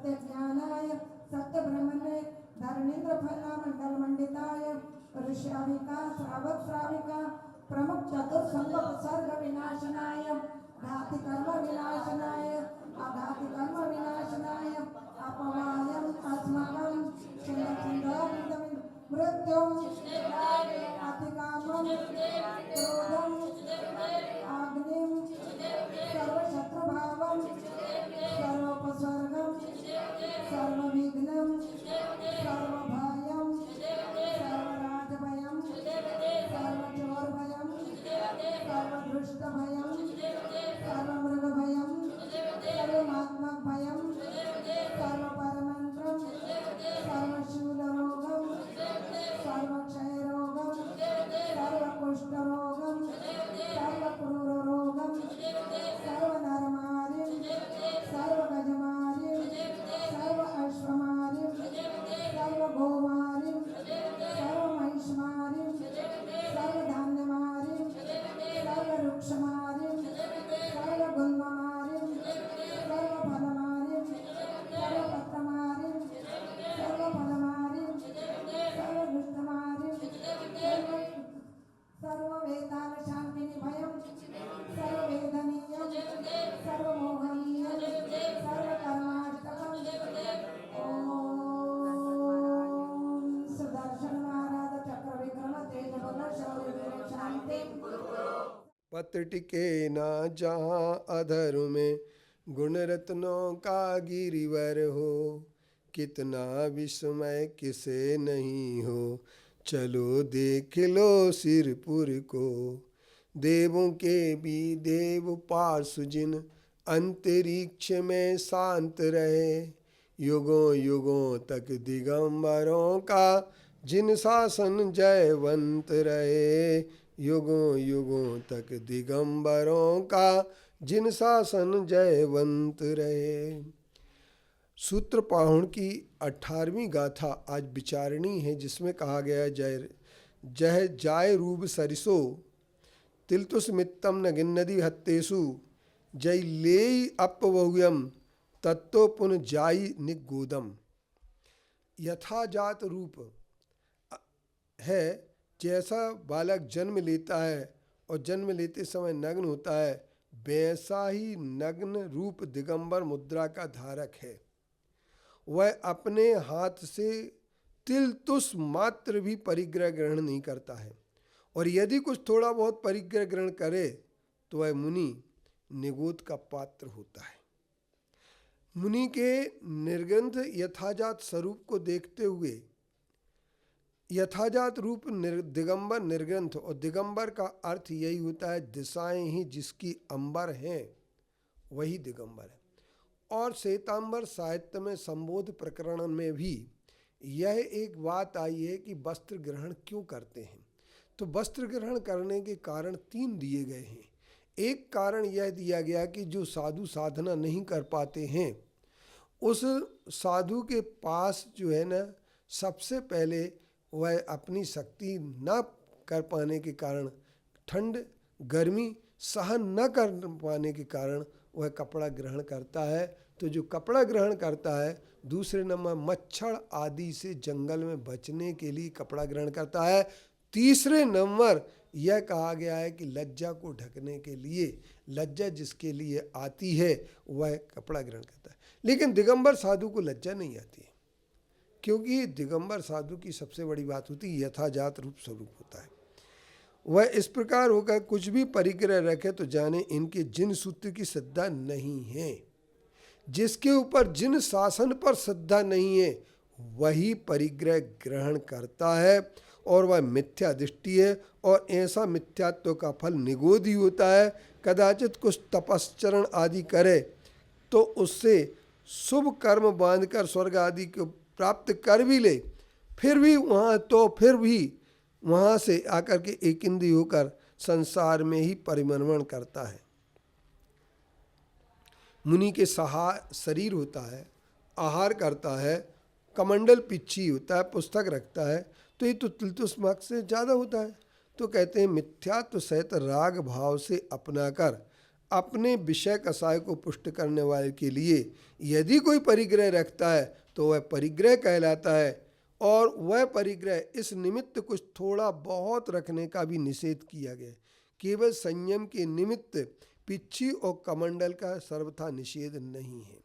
सत्य ज्ञानाय सत्य ब्रह्मणे धरणीन्द्र फला मंडल मंडिताय ऋष्याविका श्रावक श्राविका प्रमुख चतुर्संग सर्ग विनाशनाय घाति कर्म विनाशनाय आघाति कर्म विनाशनाय अपवायम अस्माकं छिन्नछिन्नाविदं मृत्युं अतिकामं क्रोधं आग्निं सर्वशत्रुभावं सर्वोपसर्गं सर्वविघ्नं सर्वभयं सर्वराजभयं सर्वचोरभयं सर्वदुष्टभयं सर्वमृगभयं सर्वमात्मकभयं सर्वपरमन्त्रं सर्वशूलरोगं सर्वक्षयरोगं सर्वकुष्ठरोगं सर्वक्रूररोगं सर्वनरमारिं सर्वगजमारिं सर्व अश्वमारिं सर्वगोमारिं सर्वमहिषमारिं सर्वधान्यमारिं सर्ववृक्षमारिं सर्वगुल्ममारिं सर्वफलमारिं सर्वपत्रमारिं सर्वफलमारिं सर्वदुष्टमारिं सर्ववेदानशान्तिनिभयं सर्ववेदनीयं सर्वमोहनीयं सर्वकर्माष्टकं ॐ सुदर्शन महाराज चक्र विक्रम तेज बल शौर्य वीर शांति पत्र टिके ना जहाँ अधर में गुण रत्नों का गिरिवर हो, कितना विस्मय किसे नहीं हो, चलो देख लो सिरपुर को। देवों के भी देव पार्श्व जिन अंतरिक्ष में शांत रहे, युगों युगों तक दिगंबरों का जिन शासन जयवंत रहे, युगों युगों तक दिगंबरों का जिन शासन जयवंत रहे। सूत्र पाहुण की 18वीं गाथा आज विचारणी है, जिसमें कहा गया जय जय जाय रूप सरिसो तिलतुस मित्तम न गिन्नदी हत्तेसु जय लेई अपवह्यम तत्तो पुन जाई निगोदम। यथाजात रूप है, जैसा बालक जन्म लेता है और जन्म लेते समय नग्न होता है, वैसा ही नग्न रूप दिगंबर मुद्रा का धारक है। वह अपने हाथ से तिल तुस मात्र भी परिग्रह ग्रहण नहीं करता है, और यदि कुछ थोड़ा बहुत परिग्रह ग्रहण करे तो वह मुनि निगोद का पात्र होता है। मुनि के निर्ग्रंथ यथाजात स्वरूप को देखते हुए यथाजात रूप दिगंबर निर्ग्रंथ, और दिगंबर का अर्थ यही होता है दिशाएं ही जिसकी अंबर हैं वही दिगंबर है। और श्वेतांबर साहित्य में संबोध प्रकरण में भी यह एक बात आई है कि वस्त्र ग्रहण क्यों करते हैं। तो वस्त्र ग्रहण करने के कारण 3 दिए गए हैं। एक कारण यह दिया गया कि जो साधु साधना नहीं कर पाते हैं, उस साधु के पास जो है ना, सबसे पहले वह अपनी शक्ति न कर पाने के कारण, ठंड गर्मी सहन न कर पाने के कारण वह कपड़ा ग्रहण करता है। तो जो कपड़ा ग्रहण करता है, दूसरे नंबर मच्छर आदि से जंगल में बचने के लिए कपड़ा ग्रहण करता है। तीसरे नंबर यह कहा गया है कि लज्जा को ढकने के लिए, लज्जा जिसके लिए आती है वह कपड़ा ग्रहण करता है। लेकिन दिगंबर साधु को लज्जा नहीं आती है, क्योंकि दिगंबर साधु की सबसे बड़ी बात होती है यथाजात रूप स्वरूप होता है। वह इस प्रकार होकर कुछ भी परिग्रह रखे तो जाने इनके जिन सूत्र की श्रद्धा नहीं है। जिसके ऊपर जिन शासन पर श्रद्धा नहीं है वही परिग्रह ग्रहण करता है, और वह मिथ्या दृष्टि है, और ऐसा मिथ्यात्व का फल निगोद ही होता है। कदाचित कुछ तपश्चरण आदि करे तो उससे शुभ कर्म बांधकर स्वर्ग आदि को प्राप्त कर भी ले, फिर भी वहाँ से आकर के एकिंदी होकर संसार में ही परिभ्रमण करता है। मुनि के शरीर होता है, आहार करता है, कमंडल पिच्छी होता है, पुस्तक रखता है, तो ये तो तिलतुस मार्ग से ज़्यादा होता है। तो कहते हैं मिथ्यात्व सहित राग भाव से अपनाकर अपने विषय कसाय को पुष्ट करने वाले के लिए यदि कोई परिग्रह रखता है तो वह परिग्रह कहलाता है, और वह परिग्रह इस निमित्त कुछ थोड़ा बहुत रखने का भी निषेध किया गया। केवल संयम के निमित्त पिच्छी और कमंडल का सर्वथा निषेध नहीं है।